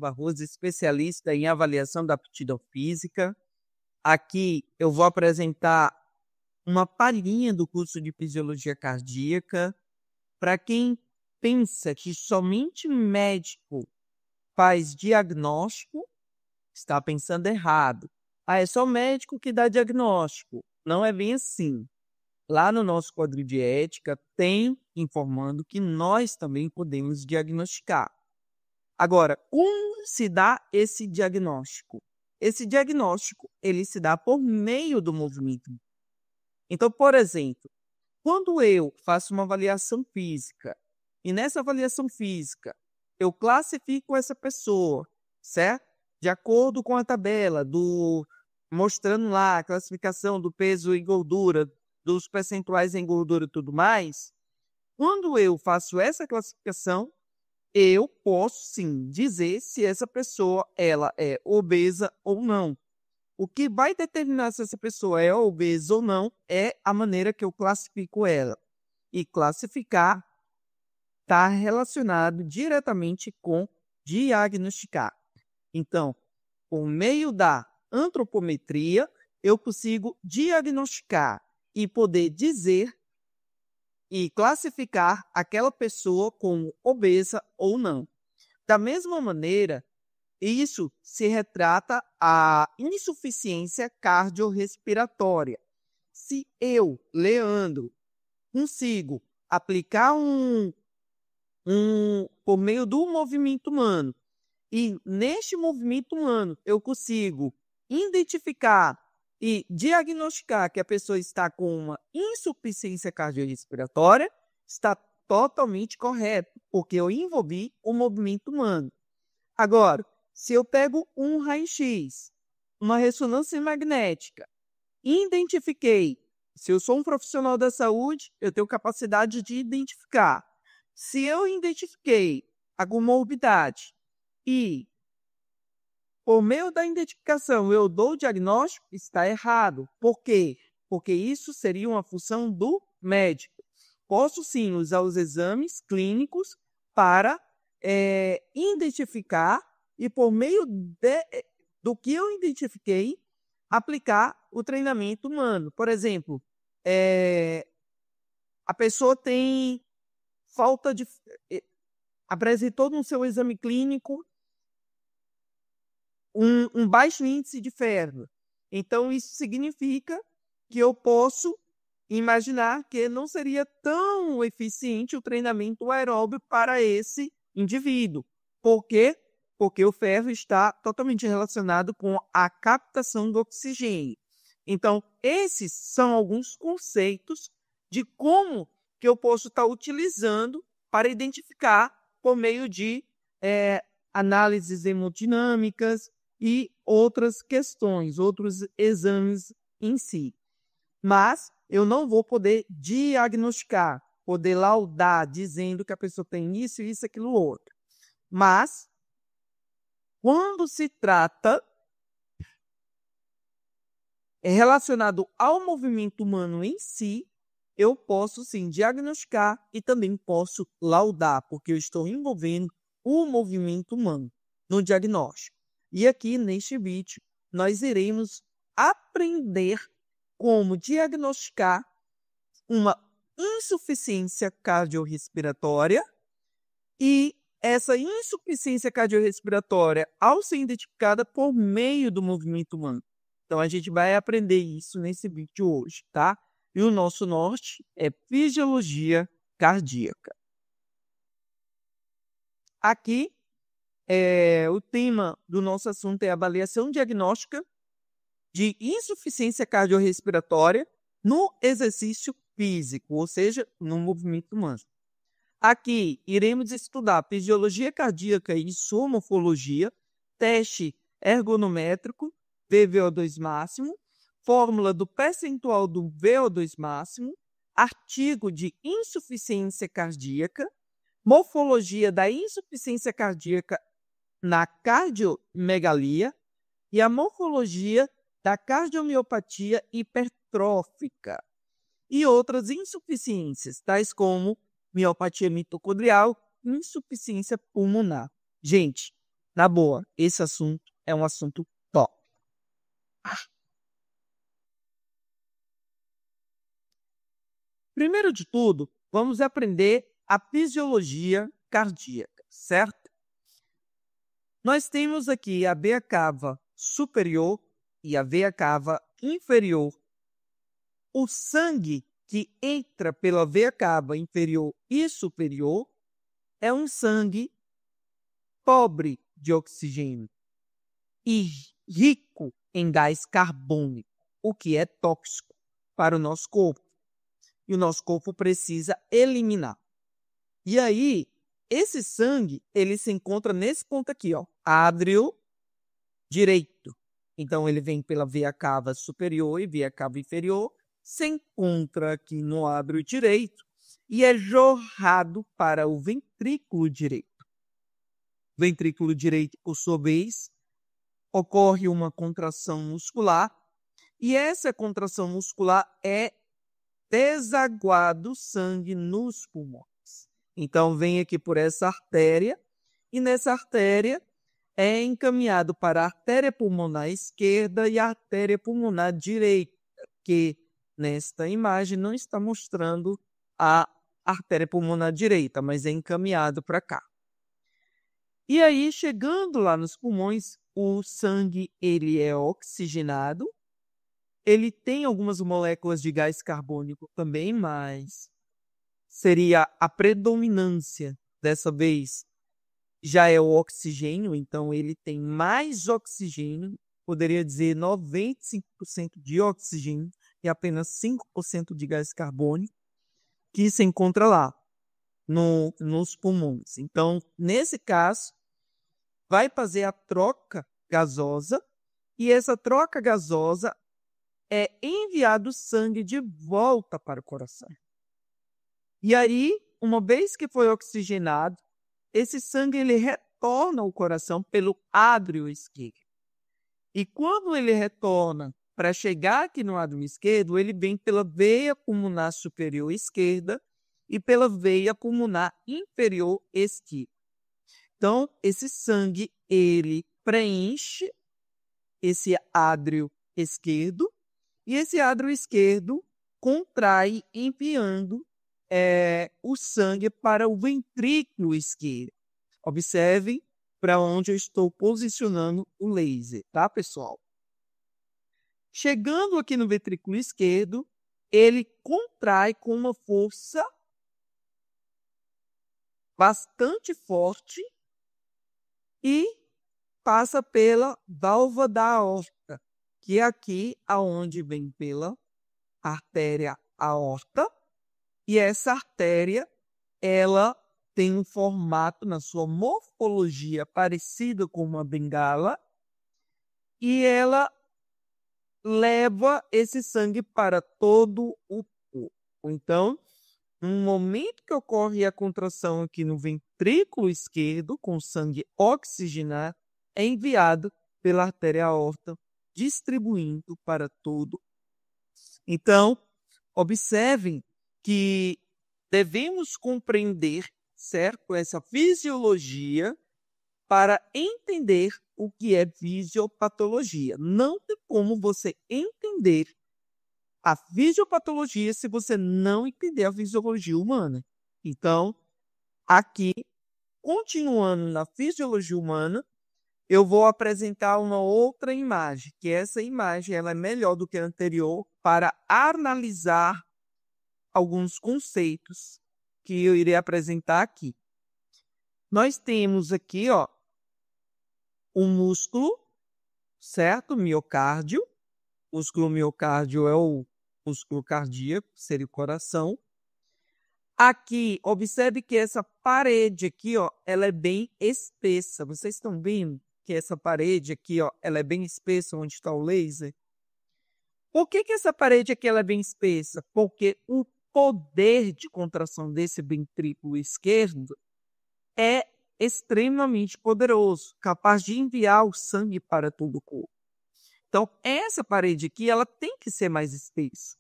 Barroso, especialista em avaliação da aptidão física. Aqui eu vou apresentar uma palhinha do curso de Fisiologia Cardíaca. Para quem pensa que somente médico faz diagnóstico, está pensando errado. É só médico que dá diagnóstico. Não é bem assim. Lá no nosso quadro de ética tem informando que nós também podemos diagnosticar. Agora, como se dá esse diagnóstico? Esse diagnóstico, ele se dá por meio do movimento. Então, por exemplo, quando eu faço uma avaliação física, e nessa avaliação física eu classifico essa pessoa, certo? De acordo com a tabela, mostrando lá a classificação do peso em gordura, dos percentuais em gordura e tudo mais, quando eu faço essa classificação, eu posso sim dizer se essa pessoa ela é obesa ou não. O que vai determinar se essa pessoa é obesa ou não é a maneira que eu classifico ela. E classificar está relacionado diretamente com diagnosticar. Então, por meio da antropometria, eu consigo diagnosticar e poder dizer e classificar aquela pessoa como obesa ou não. Da mesma maneira, isso se retrata a insuficiência cardiorrespiratória. Se eu, Leandro, consigo aplicar por meio do movimento humano, e neste movimento humano eu consigo identificar e diagnosticar que a pessoa está com uma insuficiência cardiorrespiratória, está totalmente correto, porque eu envolvi o movimento humano. Agora, se eu pego um raio-x, uma ressonância magnética, identifiquei, se eu sou um profissional da saúde, eu tenho capacidade de identificar. Se eu identifiquei a comorbidade e, por meio da identificação, eu dou o diagnóstico, está errado. Por quê? Porque isso seria uma função do médico. Posso sim usar os exames clínicos para identificar e, por meio do que eu identifiquei, aplicar o treinamento humano. Por exemplo, a pessoa tem falta de... apresentou no seu exame clínico um baixo índice de ferro. Então, isso significa que eu posso imaginar que não seria tão eficiente o treinamento aeróbio para esse indivíduo. Por quê? Porque o ferro está totalmente relacionado com a captação do oxigênio. Então, esses são alguns conceitos de como que eu posso estar utilizando para identificar por meio de análises hemodinâmicas e outras questões, outros exames em si. Mas eu não vou poder diagnosticar, poder laudar, dizendo que a pessoa tem isso, isso, aquilo, outro. Mas, quando se trata relacionado ao movimento humano em si, eu posso sim diagnosticar e também posso laudar, porque eu estou envolvendo o movimento humano no diagnóstico. E aqui neste vídeo nós iremos aprender como diagnosticar uma insuficiência cardiorrespiratória e essa insuficiência cardiorrespiratória ao ser identificada por meio do movimento humano. Então a gente vai aprender isso nesse vídeo hoje, tá? E o nosso norte é fisiologia cardíaca. Aqui, o tema do nosso assunto é avaliação diagnóstica de insuficiência cardiorrespiratória no exercício físico, ou seja, no movimento humano. Aqui, iremos estudar fisiologia cardíaca e sua morfologia, teste ergonométrico, VO2 máximo, fórmula do percentual do VO2 máximo, artigo de insuficiência cardíaca, morfologia da insuficiência cardíaca na cardiomegalia e a morfologia da cardiomiopatia hipertrófica e outras insuficiências, tais como miopatia mitocondrial e insuficiência pulmonar. Gente, Na boa, esse assunto é um assunto top. Primeiro de tudo, vamos aprender a fisiologia cardíaca, certo? Nós temos aqui a veia cava superior e a veia cava inferior. O sangue que entra pela veia cava inferior e superior é um sangue pobre de oxigênio e rico em gás carbônico, o que é tóxico para o nosso corpo. E o nosso corpo precisa eliminar. E aí, esse sangue, ele se encontra nesse ponto aqui, ó, ádrio direito. Então, ele vem pela veia cava superior e veia cava inferior, se encontra aqui no ádrio direito e é jorrado para o ventrículo direito. O ventrículo direito, por sua vez, ocorre uma contração muscular e essa contração muscular é desaguado sangue nos pulmões. Então, vem aqui por essa artéria e nessa artéria é encaminhado para a artéria pulmonar esquerda e a artéria pulmonar direita, que nesta imagem não está mostrando a artéria pulmonar direita, mas é encaminhado para cá. E aí, chegando lá nos pulmões, o sangue ele é oxigenado, ele tem algumas moléculas de gás carbônico também, mas seria a predominância dessa vez já é o oxigênio, então ele tem mais oxigênio, poderia dizer 95% de oxigênio e apenas 5% de gás carbônico que se encontra lá nos pulmões. Então, nesse caso, vai fazer a troca gasosa e essa troca gasosa é enviado sangue de volta para o coração. E aí, uma vez que foi oxigenado, esse sangue ele retorna ao coração pelo ádrio esquerdo. E quando ele retorna para chegar aqui no ádrio esquerdo, ele vem pela veia pulmonar superior esquerda e pela veia pulmonar inferior esquerda. Então, esse sangue ele preenche esse ádrio esquerdo e esse ádrio esquerdo contrai enviando o sangue para o ventrículo esquerdo. Observe para onde eu estou posicionando o laser, tá, pessoal? Chegando aqui no ventrículo esquerdo, ele contrai com uma força bastante forte e passa pela válvula da aorta, que é aqui aonde vem pela artéria aorta, e essa artéria, ela tem um formato na sua morfologia parecido com uma bengala e ela leva esse sangue para todo o corpo. Então, no momento que ocorre a contração aqui no ventrículo esquerdo, com sangue oxigenado, é enviado pela artéria aorta, distribuindo para todo. Então, observem que devemos compreender, certo, essa fisiologia para entender o que é fisiopatologia. Não tem como você entender a fisiopatologia se você não entender a fisiologia humana. Então, aqui, continuando na fisiologia humana, eu vou apresentar uma outra imagem, que essa imagem ela é melhor do que a anterior para analisar alguns conceitos que eu irei apresentar aqui. Nós temos aqui, ó, um músculo, certo? Miocárdio. O músculo miocárdio é o músculo cardíaco, seria o coração. Aqui, observe que essa parede aqui, ó, ela é bem espessa. Vocês estão vendo que essa parede aqui, ó, ela é bem espessa onde está o laser? Por que essa parede aqui ela é bem espessa? Porque o poder de contração desse ventrículo esquerdo é extremamente poderoso, capaz de enviar o sangue para todo o corpo. Então, essa parede aqui, ela tem que ser mais espessa.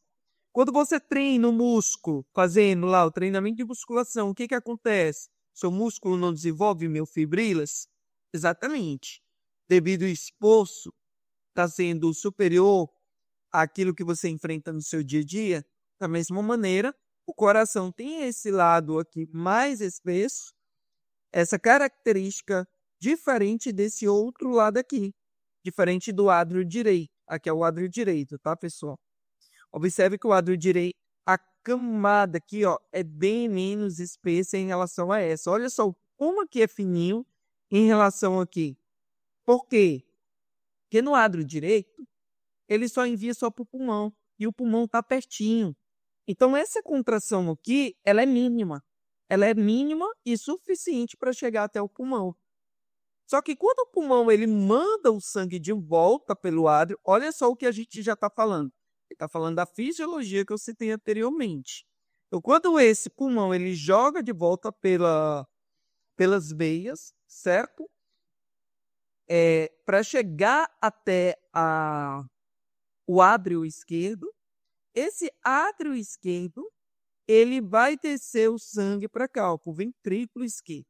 Quando você treina o músculo, fazendo lá o treinamento de musculação, o que acontece? Seu músculo não desenvolve miofibrilas? Exatamente. Devido ao esforço está sendo superior àquilo que você enfrenta no seu dia a dia, da mesma maneira, o coração tem esse lado aqui mais espesso, essa característica diferente desse outro lado aqui, diferente do ádrio direito. Aqui é o ádrio direito, tá, pessoal? Observe que o ádrio direito, a camada aqui, ó, é bem menos espessa em relação a essa. Olha só como aqui é fininho em relação aqui. Por quê? Porque no ádrio direito, ele só envia só para o pulmão, e o pulmão está pertinho. Então, essa contração aqui, ela é mínima. Ela é mínima e suficiente para chegar até o pulmão. Só que quando o pulmão ele manda o sangue de volta pelo ádrio, olha só o que a gente já está falando. Ele está falando da fisiologia que eu citei anteriormente. Então, quando esse pulmão ele joga de volta pelas veias, certo? Para chegar até o átrio esquerdo, esse átrio esquerdo ele vai descer o sangue para cá, para o ventrículo esquerdo.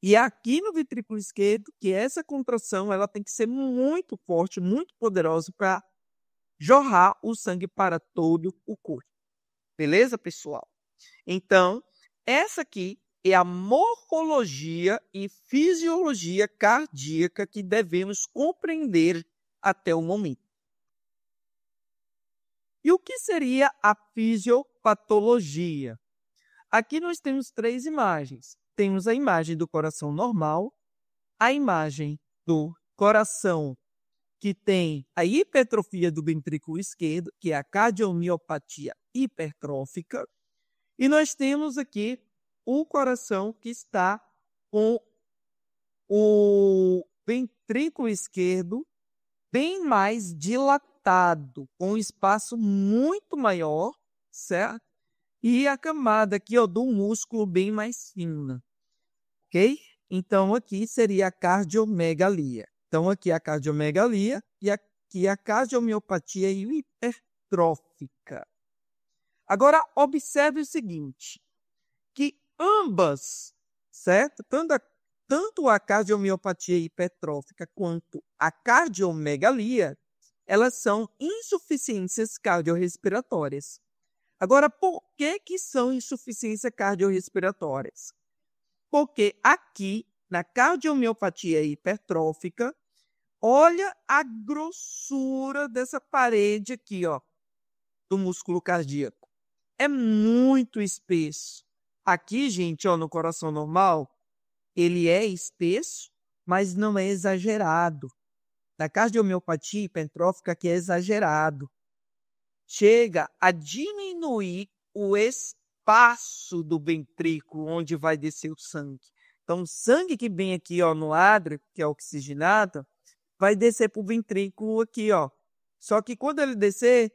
E aqui no ventrículo esquerdo, que essa contração ela tem que ser muito forte, muito poderosa para jorrar o sangue para todo o corpo. Beleza, pessoal? Então, essa aqui é a morfologia e fisiologia cardíaca que devemos compreender até o momento. E o que seria a fisiopatologia? Aqui nós temos 3 imagens. Temos a imagem do coração normal, a imagem do coração que tem a hipertrofia do ventrículo esquerdo, que é a cardiomiopatia hipertrófica, e nós temos aqui o coração que está com o ventrículo esquerdo bem mais dilatado, com um espaço muito maior, certo? E a camada aqui ó, do músculo bem mais fina, ok? Então, aqui seria a cardiomegalia. Então, aqui a cardiomegalia e aqui a cardiomiopatia hipertrófica. Agora, observe o seguinte, que ambas, certo? Tanto a cardiomiopatia hipertrófica quanto a cardiomegalia, elas são insuficiências cardiorrespiratórias. Agora, por que são insuficiências cardiorrespiratórias? Porque aqui, na cardiomiopatia hipertrófica, olha a grossura dessa parede aqui, ó, do músculo cardíaco. É muito espesso. Aqui, gente, ó, no coração normal, ele é espesso, mas não é exagerado. Na cardiomiopatia hipertrófica, que é exagerado. Chega a diminuir o espaço do ventrículo onde vai descer o sangue. Então, o sangue que vem aqui ó, no ádrio, que é oxigenado, vai descer para o ventrículo aqui. Ó. Só que quando ele descer,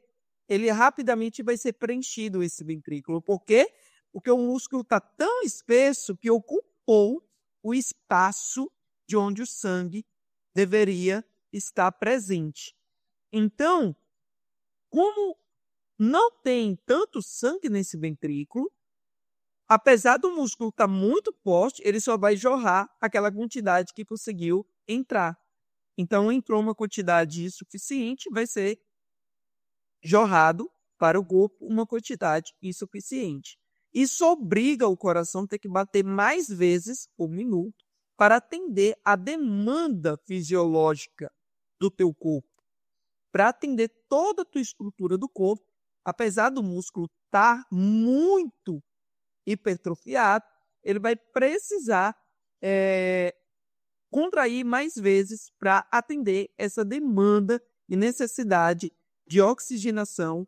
ele rapidamente vai ser preenchido esse ventrículo. Por quê? Porque o músculo está tão espesso que ocupou o espaço de onde o sangue deveria estar presente. Então, como não tem tanto sangue nesse ventrículo, apesar do músculo estar muito forte, ele só vai jorrar aquela quantidade que conseguiu entrar. Então, entrou uma quantidade insuficiente, vai ser jorrado para o corpo uma quantidade insuficiente. Isso obriga o coração a ter que bater mais vezes por minuto para atender a demanda fisiológica do teu corpo, para atender toda a tua estrutura do corpo. Apesar do músculo estar muito hipertrofiado, ele vai precisar contrair mais vezes para atender essa demanda e necessidade de oxigenação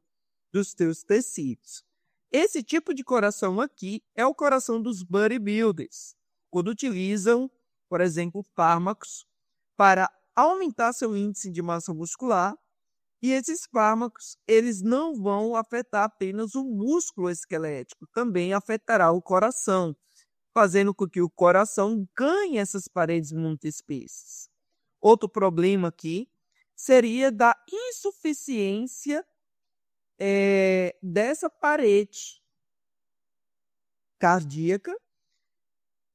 dos teus tecidos. Esse tipo de coração aqui é o coração dos bodybuilders, quando utilizam, por exemplo, fármacos para aumentar seu índice de massa muscular. E esses fármacos, eles não vão afetar apenas o músculo esquelético, também afetará o coração, fazendo com que o coração ganhe essas paredes muito espessas. Outro problema aqui seria da insuficiência dessa parede cardíaca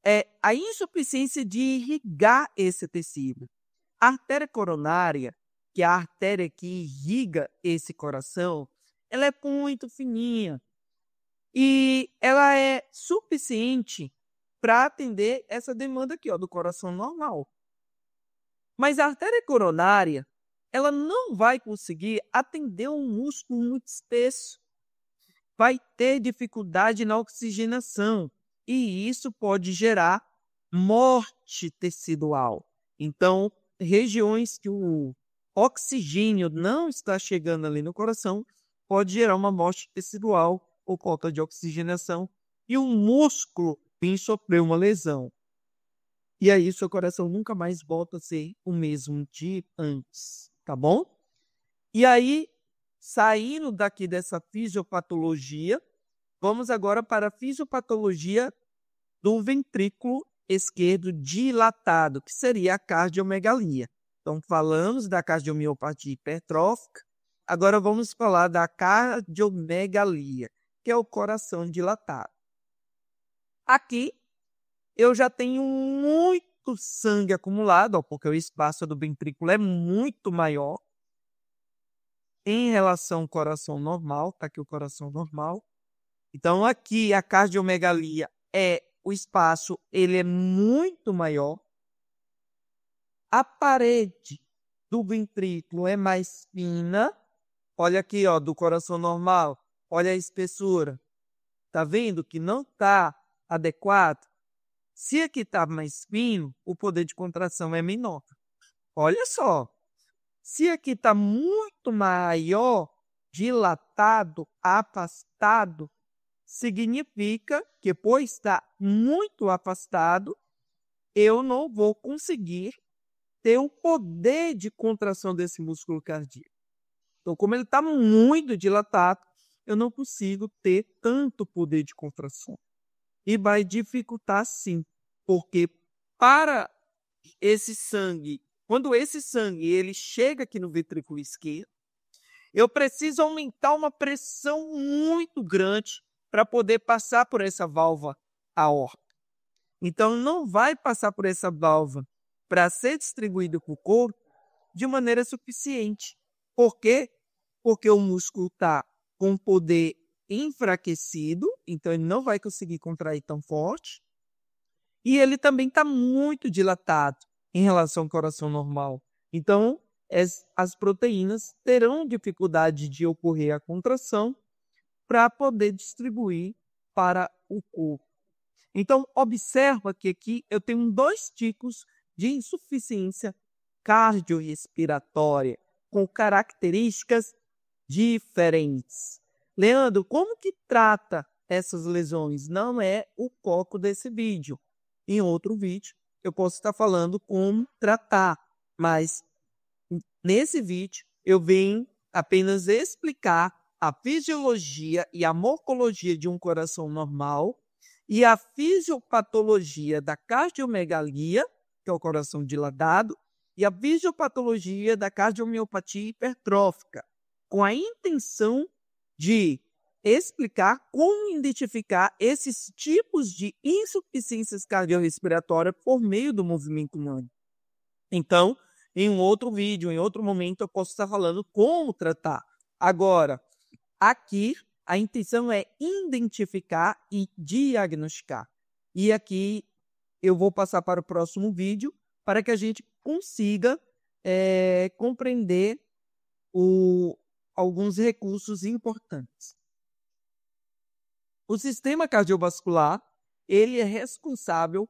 é a insuficiência de irrigar esse tecido. A artéria coronária, que é a artéria que irriga esse coração, ela é muito fininha e ela é suficiente para atender essa demanda aqui, ó, do coração normal. Mas a artéria coronária, ela não vai conseguir atender um músculo muito espesso. Vai ter dificuldade na oxigenação e isso pode gerar morte tecidual. Então, regiões que o oxigênio não está chegando ali no coração pode gerar uma morte tecidual por falta de oxigenação e o músculo vir sofrer uma lesão. E aí seu coração nunca mais volta a ser o mesmo de antes, tá bom? E aí, saindo daqui dessa fisiopatologia, vamos agora para a fisiopatologia do ventrículo esquerdo dilatado, que seria a cardiomegalia. Então, falamos da cardiomiopatia hipertrófica, agora vamos falar da cardiomegalia, que é o coração dilatado. Aqui, eu já tenho muito sangue acumulado, ó, porque o espaço do ventrículo é muito maior em relação ao coração normal, tá aqui o coração normal. Então, aqui a cardiomegalia o espaço, ele é muito maior. A parede do ventrículo é mais fina. Olha aqui, ó, do coração normal, olha a espessura. Tá vendo que não está adequado? Se aqui está mais fino, o poder de contração é menor. Olha só, se aqui está muito maior, dilatado, afastado, significa que, por estar muito afastado, eu não vou conseguir ter o poder de contração desse músculo cardíaco. Então, como ele está muito dilatado, eu não consigo ter tanto poder de contração. E vai dificultar sim, porque para esse sangue, quando esse sangue ele chega aqui no ventrículo esquerdo, eu preciso aumentar uma pressão muito grande para poder passar por essa válvula aórtica. Então, não vai passar por essa válvula para ser distribuído para o corpo de maneira suficiente. Por quê? Porque o músculo está com poder enfraquecido, então ele não vai conseguir contrair tão forte. E ele também está muito dilatado em relação ao coração normal. Então, as proteínas terão dificuldade de ocorrer a contração para poder distribuir para o corpo. Então, observa que aqui eu tenho 2 tipos de insuficiência cardiorrespiratória com características diferentes. Leandro, como que trata essas lesões? Não é o foco desse vídeo. Em outro vídeo, eu posso estar falando como tratar, mas nesse vídeo eu venho apenas explicar a fisiologia e a morfologia de um coração normal e a fisiopatologia da cardiomegalia, que é o coração dilatado, e a fisiopatologia da cardiomiopatia hipertrófica, com a intenção de explicar como identificar esses tipos de insuficiências cardiorrespiratórias por meio do movimento humano. Então, em um outro vídeo, em outro momento, eu posso estar falando como tratar. Agora, aqui, a intenção é identificar e diagnosticar. E aqui, eu vou passar para o próximo vídeo para que a gente consiga compreender alguns recursos importantes. O sistema cardiovascular, ele é responsável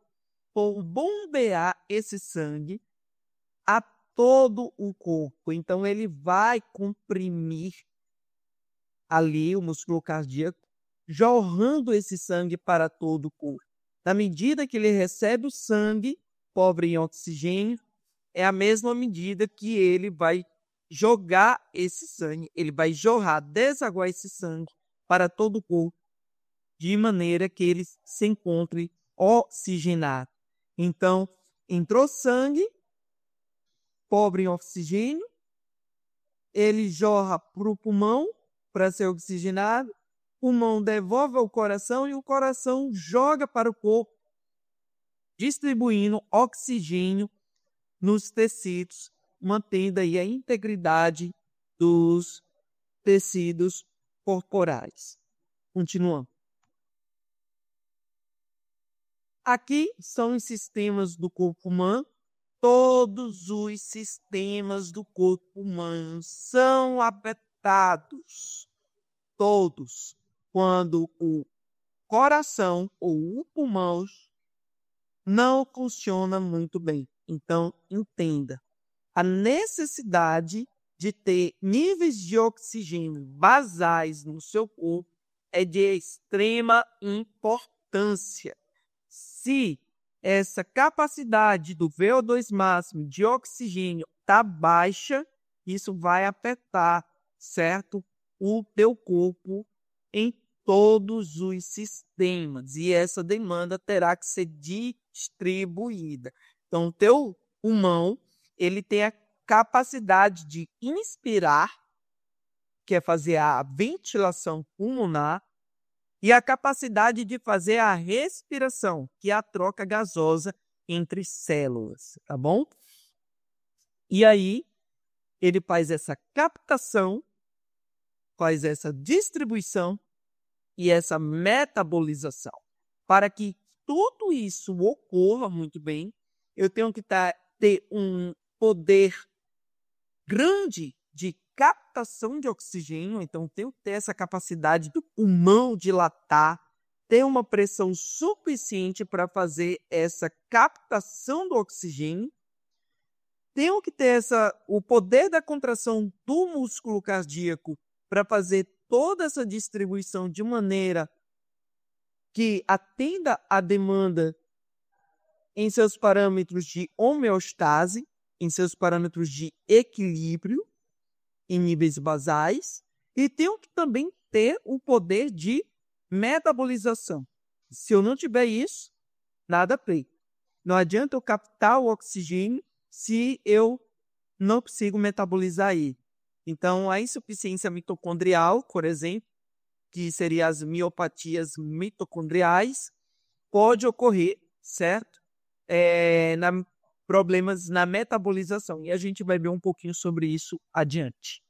por bombear esse sangue a todo o corpo. Então, ele vai comprimir ali o músculo cardíaco, jorrando esse sangue para todo o corpo. Na medida que ele recebe o sangue, pobre em oxigênio, é a mesma medida que ele vai jogar esse sangue, ele vai jorrar, desaguar esse sangue para todo o corpo, de maneira que ele se encontre oxigenado. Então, entrou sangue, pobre em oxigênio, ele jorra para o pulmão para ser oxigenado, o pulmão devolve ao coração e o coração joga para o corpo distribuindo oxigênio nos tecidos, mantendo aí a integridade dos tecidos corporais. Continuando. Aqui são os sistemas do corpo humano. Todos os sistemas do corpo humano são afetados. Todos. Quando o coração ou o pulmão não funciona muito bem. Então, entenda. A necessidade de ter níveis de oxigênio basais no seu corpo é de extrema importância. Se essa capacidade do VO2 máximo de oxigênio está baixa, isso vai afetar, certo? O teu corpo em todos os sistemas. E essa demanda terá que ser distribuída. Então, o teu pulmão, ele tem a capacidade de inspirar, que é fazer a ventilação pulmonar, e a capacidade de fazer a respiração, que é a troca gasosa entre células, tá bom? E aí, ele faz essa captação, faz essa distribuição e essa metabolização. Para que tudo isso ocorra muito bem, eu tenho que ter um poder grande de captação de oxigênio, então tenho que ter essa capacidade do pulmão dilatar, ter uma pressão suficiente para fazer essa captação do oxigênio, tenho que ter o poder da contração do músculo cardíaco para fazer toda essa distribuição de maneira que atenda à demanda em seus parâmetros de homeostase, em seus parâmetros de equilíbrio, em níveis basais, e tenho que também ter o poder de metabolização. Se eu não tiver isso, nada feito. Não adianta eu captar o oxigênio se eu não consigo metabolizar ele. Então, a insuficiência mitocondrial, por exemplo, que seriam as miopatias mitocondriais, pode ocorrer, certo? Problemas na metabolização. E a gente vai ver um pouquinho sobre isso adiante.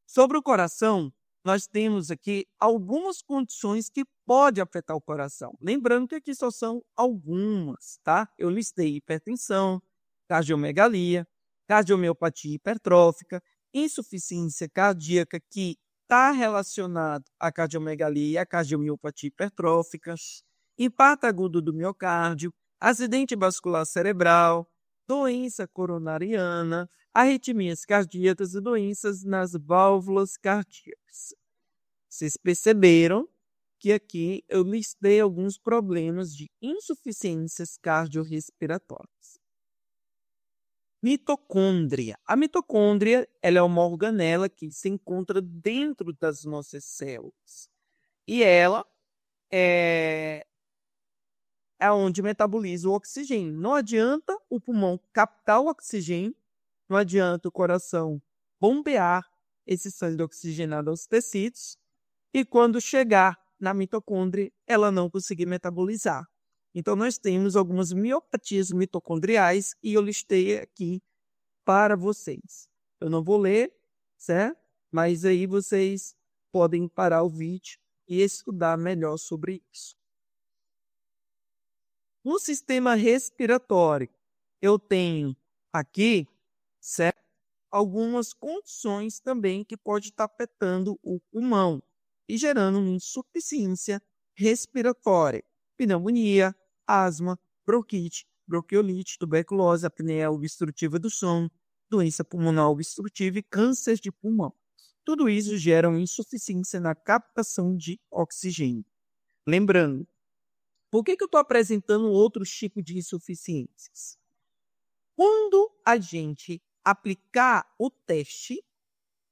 Sobre o coração, nós temos aqui algumas condições que podem afetar o coração. Lembrando que aqui só são algumas, tá? Eu listei hipertensão, cardiomegalia, cardiomiopatia hipertrófica, insuficiência cardíaca, que está relacionado à cardiomegalia e à cardiomiopatia hipertróficas, infarto agudo do miocárdio, acidente vascular cerebral, doença coronariana, arritmias cardíacas e doenças nas válvulas cardíacas. Vocês perceberam que aqui eu listei alguns problemas de insuficiências cardiorrespiratórias. Mitocôndria. A mitocôndria, ela é uma organela que se encontra dentro das nossas células. E ela é onde metaboliza o oxigênio. Não adianta o pulmão captar o oxigênio, não adianta o coração bombear esse sangue oxigenado aos tecidos, e quando chegar na mitocôndria, ela não conseguir metabolizar. Então, nós temos algumas miopatias mitocondriais e eu listei aqui para vocês. Eu não vou ler, certo? Mas aí vocês podem parar o vídeo e estudar melhor sobre isso. No sistema respiratório, eu tenho aqui, certo? Algumas condições também que pode estar afetando o pulmão e gerando uma insuficiência respiratória. Pneumonia, asma, bronquite, bronquiolite, tuberculose, apneia obstrutiva do sono, doença pulmonar obstrutiva e câncer de pulmão. Tudo isso gera uma insuficiência na captação de oxigênio. Lembrando, por que eu estou apresentando outros tipos de insuficiências? Quando a gente aplicar o teste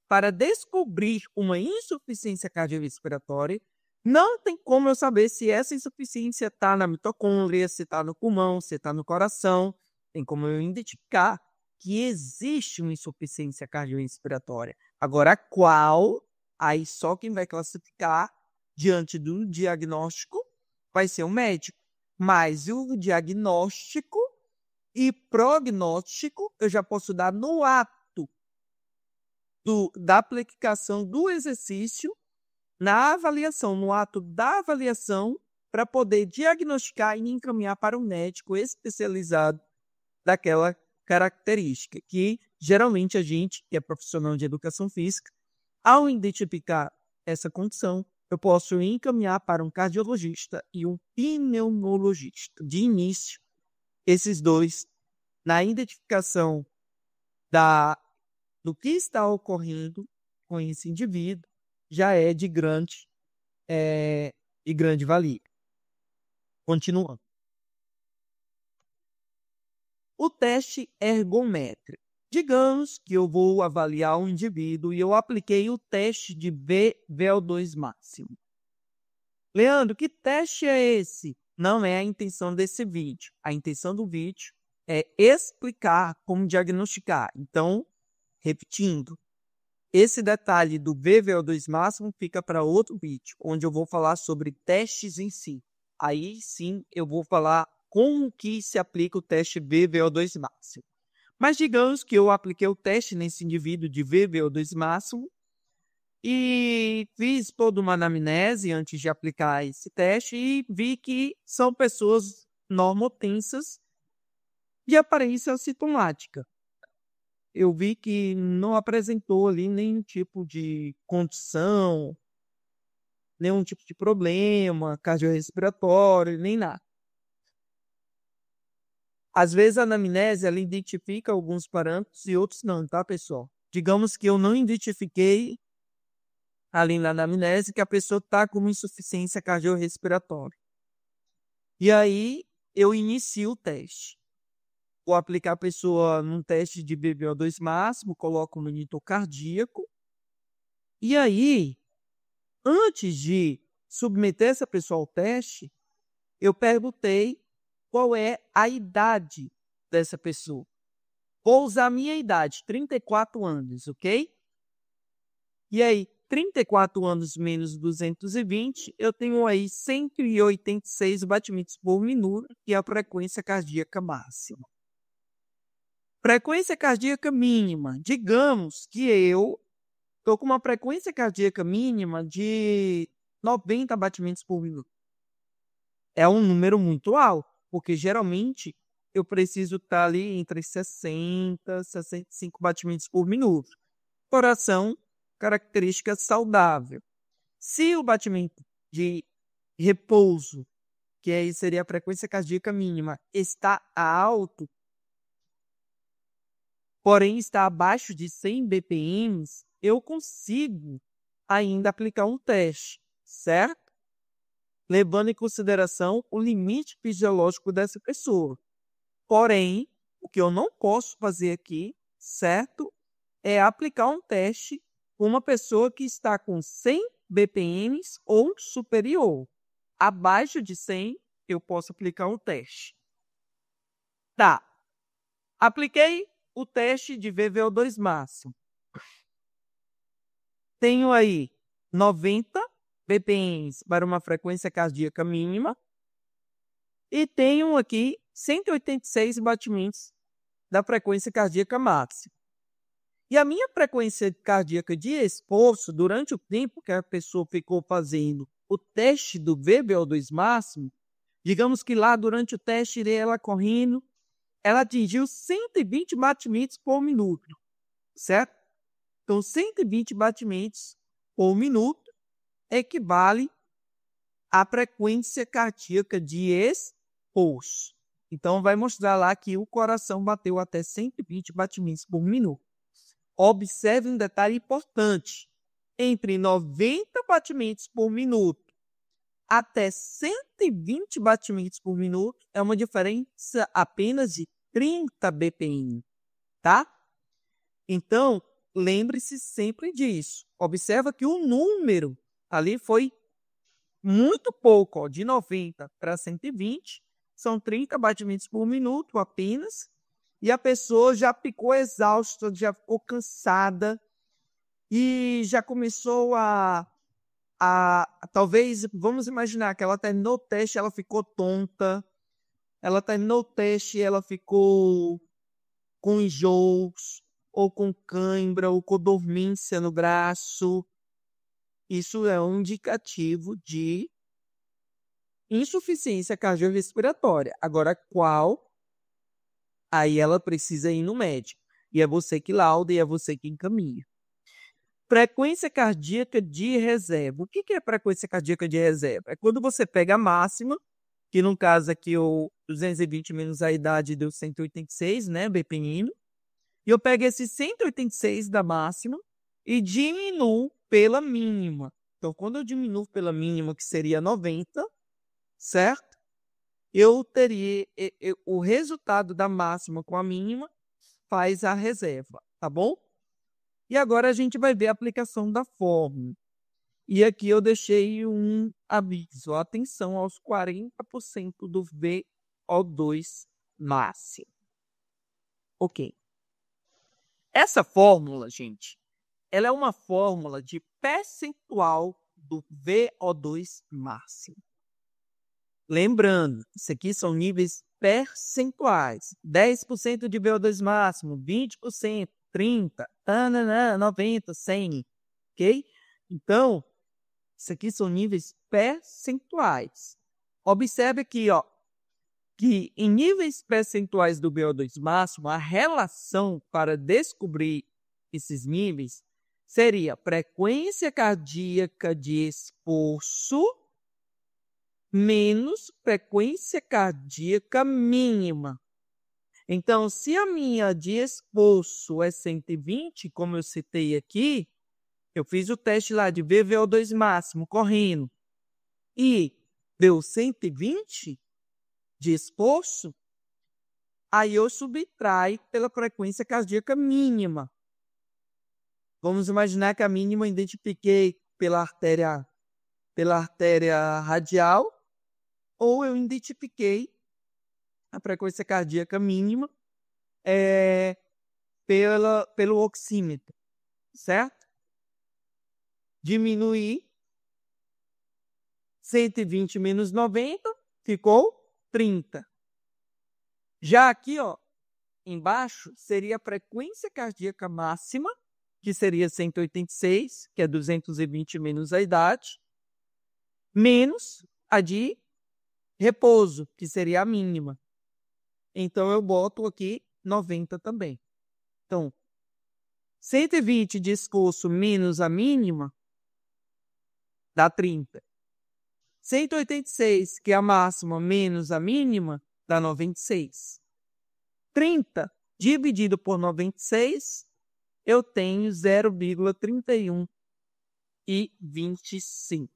para descobrir uma insuficiência cardiorrespiratória, não tem como eu saber se essa insuficiência está na mitocôndria, se está no pulmão, se está no coração. Tem como eu identificar que existe uma insuficiência cardiorrespiratória. Agora, qual? Aí só quem vai classificar diante do diagnóstico vai ser o médico. Mas o diagnóstico e prognóstico eu já posso dar no ato da aplicação do exercício, na avaliação, no ato da avaliação, para poder diagnosticar e encaminhar para o médico especializado daquela característica, que geralmente a gente, que é profissional de educação física, ao identificar essa condição, eu posso encaminhar para um cardiologista e um pneumologista. De início, esses dois, na identificação do que está ocorrendo com esse indivíduo, já é de grande valia. Continuando. O teste ergométrico. Digamos que eu vou avaliar um indivíduo e eu apliquei o teste de VO2 máximo. Leandro, que teste é esse? Não é a intenção desse vídeo. A intenção do vídeo é explicar como diagnosticar. Então, repetindo, esse detalhe do VO2 máximo fica para outro vídeo, onde eu vou falar sobre testes em si. Aí sim eu vou falar como que se aplica o teste VO2 máximo. Mas digamos que eu apliquei o teste nesse indivíduo de VO2 máximo e fiz toda uma anamnese antes de aplicar esse teste e vi que são pessoas normotensas de aparência assintomática. Eu vi que não apresentou ali nenhum tipo de condição, nenhum tipo de problema cardiorrespiratório, nem nada. Às vezes a anamnese ela identifica alguns parâmetros e outros não, tá, pessoal? Digamos que eu não identifiquei ali na anamnese que a pessoa está com uma insuficiência cardiorrespiratória. E aí eu inicio o teste. Vou aplicar a pessoa num teste de VO2 máximo, coloco o monitor cardíaco. E aí, antes de submeter essa pessoa ao teste, eu perguntei qual é a idade dessa pessoa. Vou usar a minha idade, 34 anos, ok? E aí, 34 anos menos 220, eu tenho aí 186 batimentos por minuto, que é a frequência cardíaca máxima. Frequência cardíaca mínima. Digamos que eu estou com uma frequência cardíaca mínima de 90 batimentos por minuto. É um número muito alto, porque geralmente eu preciso estar ali entre 60 e 65 batimentos por minuto. Coração, característica saudável. Se o batimento de repouso, que aí seria a frequência cardíaca mínima, está alto, porém está abaixo de 100 BPM, eu consigo ainda aplicar um teste, certo? Levando em consideração o limite fisiológico dessa pessoa. Porém, o que eu não posso fazer aqui, certo, é aplicar um teste com uma pessoa que está com 100 BPM ou superior. Abaixo de 100, eu posso aplicar um teste. Tá. Apliquei o teste de VO2 máximo. Tenho aí 90 BPM para uma frequência cardíaca mínima e tenho aqui 186 batimentos da frequência cardíaca máxima. E a minha frequência cardíaca de esforço, durante o tempo que a pessoa ficou fazendo o teste do VO2 máximo, digamos que lá durante o teste, ela correndo, ela atingiu 120 batimentos por minuto, certo? Então, 120 batimentos por minuto equivale à frequência cardíaca de esforço. Então, vai mostrar lá que o coração bateu até 120 batimentos por minuto. Observe um detalhe importante. Entre 90 batimentos por minuto até 120 batimentos por minuto é uma diferença apenas de 30 BPM, tá? Então, lembre-se sempre disso. Observa que o número ali foi muito pouco, ó, de 90 para 120, são 30 batimentos por minuto apenas, e a pessoa já ficou exausta, já ficou cansada e já começou a talvez, vamos imaginar que ela terminou o teste, ela ficou tonta, ela terminou o teste, ela ficou com enjoos, ou com cãibra, ou com dormência no braço. Isso é um indicativo de insuficiência cardiorrespiratória. Agora, qual? Aí ela precisa ir no médico. E é você que lauda e é você que encaminha. Frequência cardíaca de reserva. O que é frequência cardíaca de reserva? É quando você pega a máxima, que no caso aqui o 220 menos a idade deu 186, né, BPM. E eu pego esse 186 da máxima e diminuo pela mínima. Então, quando eu diminuo pela mínima, que seria 90, certo? Eu teria o resultado da máxima com a mínima faz a reserva, tá bom? E agora a gente vai ver a aplicação da fórmula. E aqui eu deixei um aviso. Atenção aos 40% do VO2 máximo. Ok. Essa fórmula, gente, ela é uma fórmula de percentual do VO2 máximo. Lembrando, isso aqui são níveis percentuais. 10% de VO2 máximo, 20%, 30%, 90%, 100%. Ok? Então, isso aqui são níveis percentuais. Observe aqui, ó, que em níveis percentuais do VO2 máximo, a relação para descobrir esses níveis seria frequência cardíaca de esforço menos frequência cardíaca mínima. Então, se a minha de esforço é 120, como eu citei aqui, eu fiz o teste lá de VO2 máximo correndo e deu 120 de esforço, aí eu subtraio pela frequência cardíaca mínima. Vamos imaginar que a mínima eu identifiquei pela artéria radial, ou eu identifiquei a frequência cardíaca mínima pelo oxímetro, certo? Diminuir 120 menos 90, ficou 30. Já aqui, ó, embaixo, seria a frequência cardíaca máxima, que seria 186, que é 220 menos a idade, menos a de repouso, que seria a mínima. Então, eu boto aqui 90 também. Então, 120 de esforço menos a mínima, dá 30. 186, que é a máxima, menos a mínima, dá 96. 30 dividido por 96, eu tenho 0,31 e 25.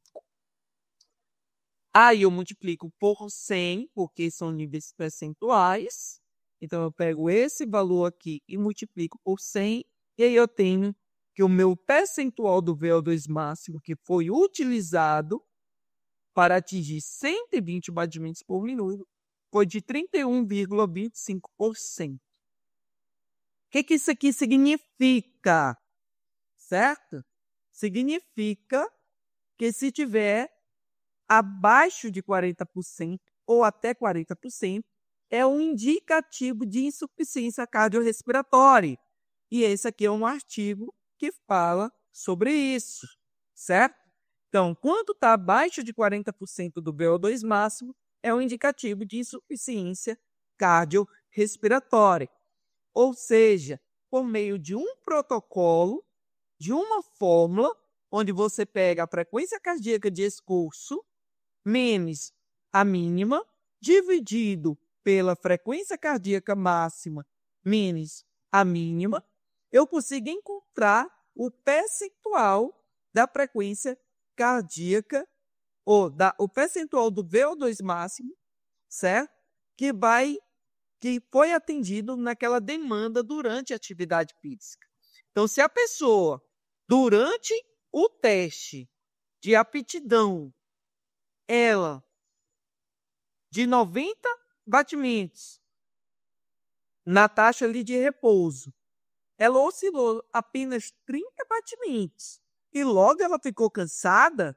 Aí eu multiplico por 100, porque são níveis percentuais. Então, eu pego esse valor aqui e multiplico por 100. E aí eu tenho que o meu percentual do VO2 máximo que foi utilizado para atingir 120 batimentos por minuto foi de 31,25%. O que isso aqui significa? Certo? Significa que se tiver abaixo de 40% ou até 40%, é um indicativo de insuficiência cardiorrespiratória. E esse aqui é um artigo que fala sobre isso, certo? Então, quando está abaixo de 40% do VO2 máximo, é um indicativo de insuficiência cardiorrespiratória. Ou seja, por meio de um protocolo, de uma fórmula, onde você pega a frequência cardíaca de esforço menos a mínima, dividido pela frequência cardíaca máxima menos a mínima, eu consigo encontrar o percentual da frequência cardíaca, ou o percentual do VO2 máximo, certo? Que foi atendido naquela demanda durante a atividade física. Então, se a pessoa, durante o teste de aptidão, ela, de 90 batimentos na taxa ali de repouso, ela oscilou apenas 30 batimentos e logo ela ficou cansada,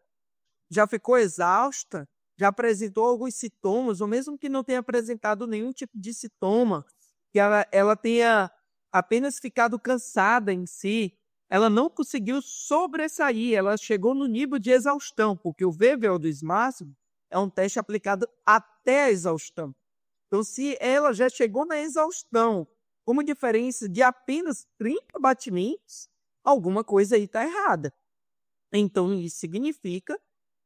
já ficou exausta, já apresentou alguns sintomas, ou mesmo que não tenha apresentado nenhum tipo de sintoma, que ela tenha apenas ficado cansada em si, ela não conseguiu sobressair, ela chegou no nível de exaustão, porque o VVO2 máximo é um teste aplicado até a exaustão. Então, se ela já chegou na exaustão, com uma diferença de apenas 30 batimentos, alguma coisa aí está errada. Então, isso significa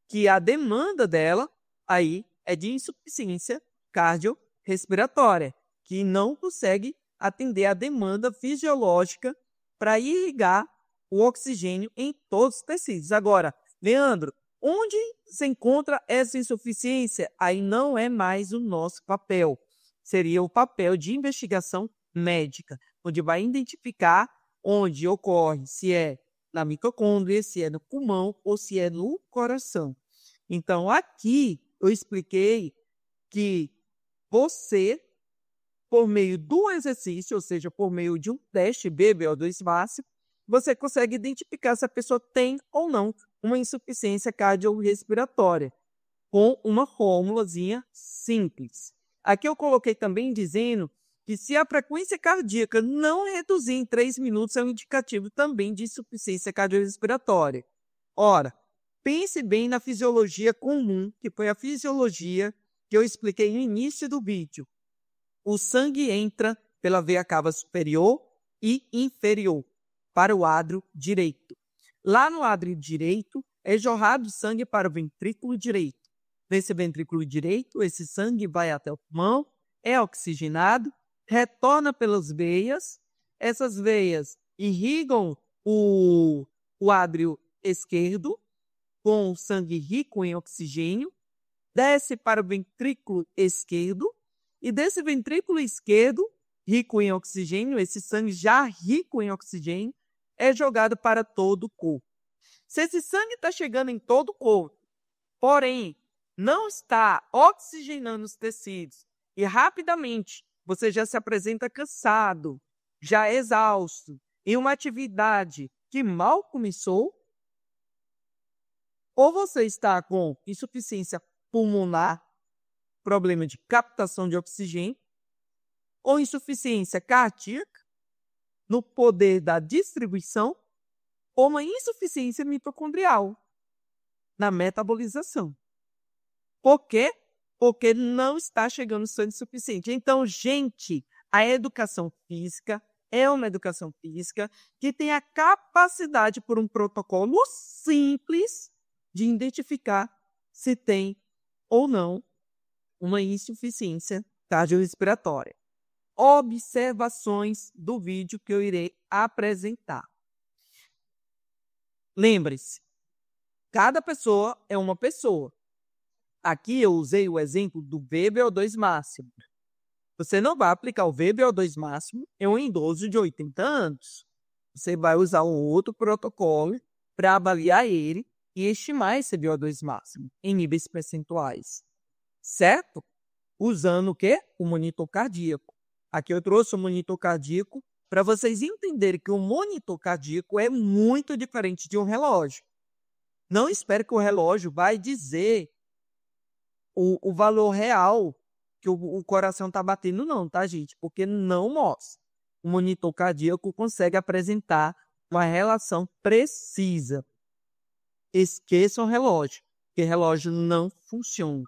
que a demanda dela aí é de insuficiência cardiorrespiratória, que não consegue atender a demanda fisiológica para irrigar o oxigênio em todos os tecidos. Agora, Leandro, onde se encontra essa insuficiência? Aí não é mais o nosso papel. Seria o papel de investigação médica, onde vai identificar onde ocorre, se é na mitocôndria, se é no pulmão ou se é no coração. Então, aqui eu expliquei que você, por meio do exercício, ou seja, por meio de um teste VVO2 máximo, você consegue identificar se a pessoa tem ou não uma insuficiência cardiorrespiratória, com uma fórmulazinha simples. Aqui eu coloquei também dizendo que se a frequência cardíaca não reduzir em 3 minutos, é um indicativo também de insuficiência cardiorrespiratória. Ora, pense bem na fisiologia comum, que foi a fisiologia que eu expliquei no início do vídeo. O sangue entra pela veia cava superior e inferior para o ádrio direito. Lá no ádrio direito, é jorrado sangue para o ventrículo direito. Nesse ventrículo direito, esse sangue vai até o pulmão, é oxigenado, retorna pelas veias, essas veias irrigam o ádrio esquerdo com sangue rico em oxigênio, desce para o ventrículo esquerdo, e desse ventrículo esquerdo, rico em oxigênio, esse sangue já rico em oxigênio, é jogado para todo o corpo. Se esse sangue está chegando em todo o corpo, porém não está oxigenando os tecidos, e rapidamente você já se apresenta cansado, já exausto, em uma atividade que mal começou, ou você está com insuficiência pulmonar, problema de captação de oxigênio, ou insuficiência cardíaca, no poder da distribuição, ou uma insuficiência mitocondrial, na metabolização. Por quê? Porque não está chegando sangue suficiente. Então, gente, a educação física é uma educação física que tem a capacidade, por um protocolo simples, de identificar se tem ou não uma insuficiência cardiorrespiratória. Observações do vídeo que eu irei apresentar. Lembre-se, cada pessoa é uma pessoa. Aqui eu usei o exemplo do VVO2 máximo. Você não vai aplicar o VVO2 máximo em um idoso de 80 anos. Você vai usar um outro protocolo para avaliar ele e estimar esse VO2 máximo em níveis percentuais. Certo? Usando o quê? O monitor cardíaco. Aqui eu trouxe o monitor cardíaco para vocês entenderem que o monitor cardíaco é muito diferente de um relógio. Não espere que o relógio vai dizer o valor real que o coração está batendo, não, tá, gente? Porque não mostra. O monitor cardíaco consegue apresentar uma relação precisa. Esqueçam o relógio, porque relógio não funciona.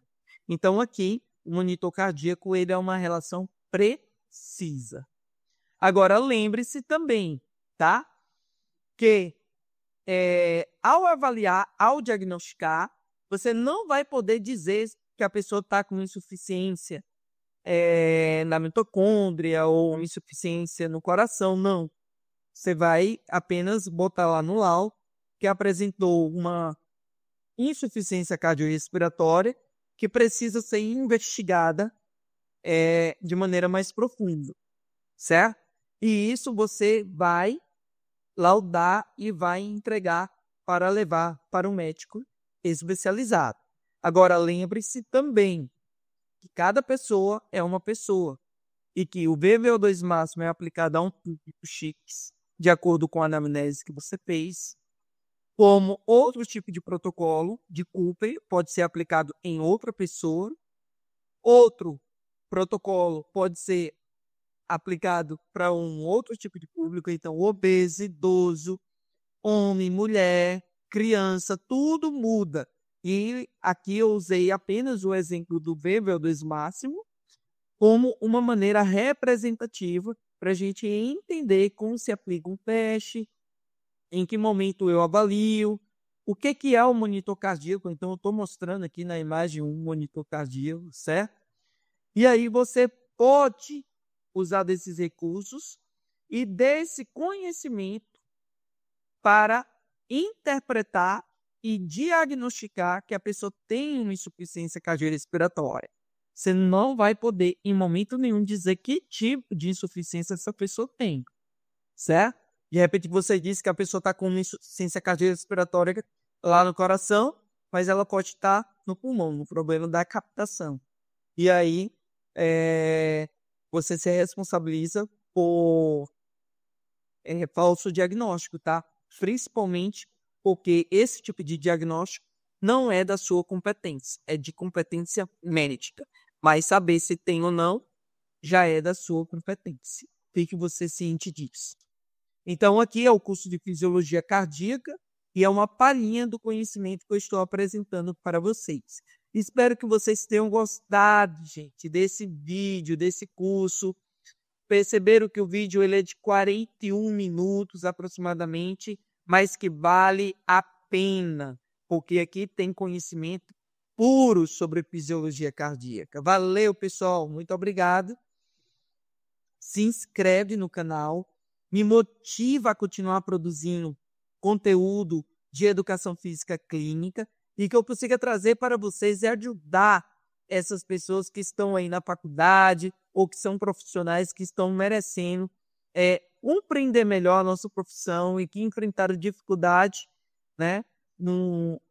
Então, aqui, o monitor cardíaco ele é uma relação precisa. Agora, lembre-se também, tá? Que ao avaliar, ao diagnosticar, você não vai poder dizer que a pessoa está com insuficiência na mitocôndria ou insuficiência no coração, não. Você vai apenas botar lá no laudo que apresentou uma insuficiência cardiorrespiratória que precisa ser investigada de maneira mais profunda, certo? E isso você vai laudar e vai entregar para levar para um médico especializado. Agora, lembre-se também que cada pessoa é uma pessoa e que o VVO2 máximo é aplicado a um público X, de acordo com a anamnese que você fez, como outro tipo de protocolo de Cooper, pode ser aplicado em outra pessoa. Outro protocolo pode ser aplicado para um outro tipo de público, então obeso, idoso, homem, mulher, criança, tudo muda. E aqui eu usei apenas o exemplo do V-Velders máximo como uma maneira representativa para a gente entender como se aplica um teste, em que momento eu avalio, o que é o monitor cardíaco. Então, eu estou mostrando aqui na imagem um monitor cardíaco, certo? E aí você pode usar desses recursos e desse conhecimento para interpretar e diagnosticar que a pessoa tem uma insuficiência cardiorrespiratória. Você não vai poder, em momento nenhum, dizer que tipo de insuficiência essa pessoa tem, certo? De repente você disse que a pessoa está com uma insuficiência cardiorrespiratória lá no coração, mas ela pode estar no pulmão, no problema da captação. E aí, você se responsabiliza por falso diagnóstico, tá? Principalmente porque esse tipo de diagnóstico não é da sua competência, é de competência médica. Mas saber se tem ou não já é da sua competência. Fique você ciente disso. Então, aqui é o curso de Fisiologia Cardíaca e é uma palhinha do conhecimento que eu estou apresentando para vocês. Espero que vocês tenham gostado, gente, desse vídeo, desse curso. Perceberam que o vídeo ele é de 41 minutos aproximadamente, mas que vale a pena, porque aqui tem conhecimento puro sobre fisiologia cardíaca. Valeu, pessoal. Muito obrigado. Se inscreve no canal, me motiva a continuar produzindo conteúdo de educação física clínica e que eu consiga trazer para vocês e ajudar essas pessoas que estão aí na faculdade ou que são profissionais que estão merecendo compreender melhor a nossa profissão e que enfrentaram dificuldade, né,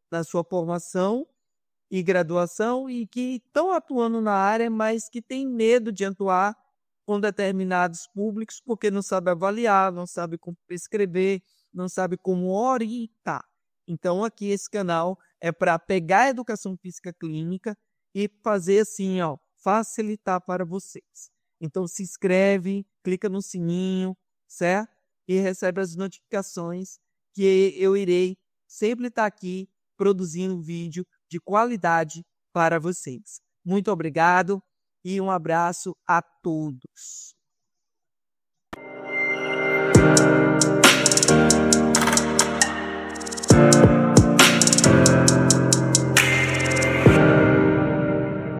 na sua formação e graduação e que estão atuando na área, mas que têm medo de atuar com determinados públicos porque não sabe avaliar, não sabe como prescrever, não sabe como orientar. Então, aqui esse canal é para pegar a educação física clínica e fazer assim, ó, facilitar para vocês. Então, se inscreve, clica no sininho, certo? E recebe as notificações que eu irei sempre estar aqui produzindo vídeo de qualidade para vocês. Muito obrigado e um abraço a todos.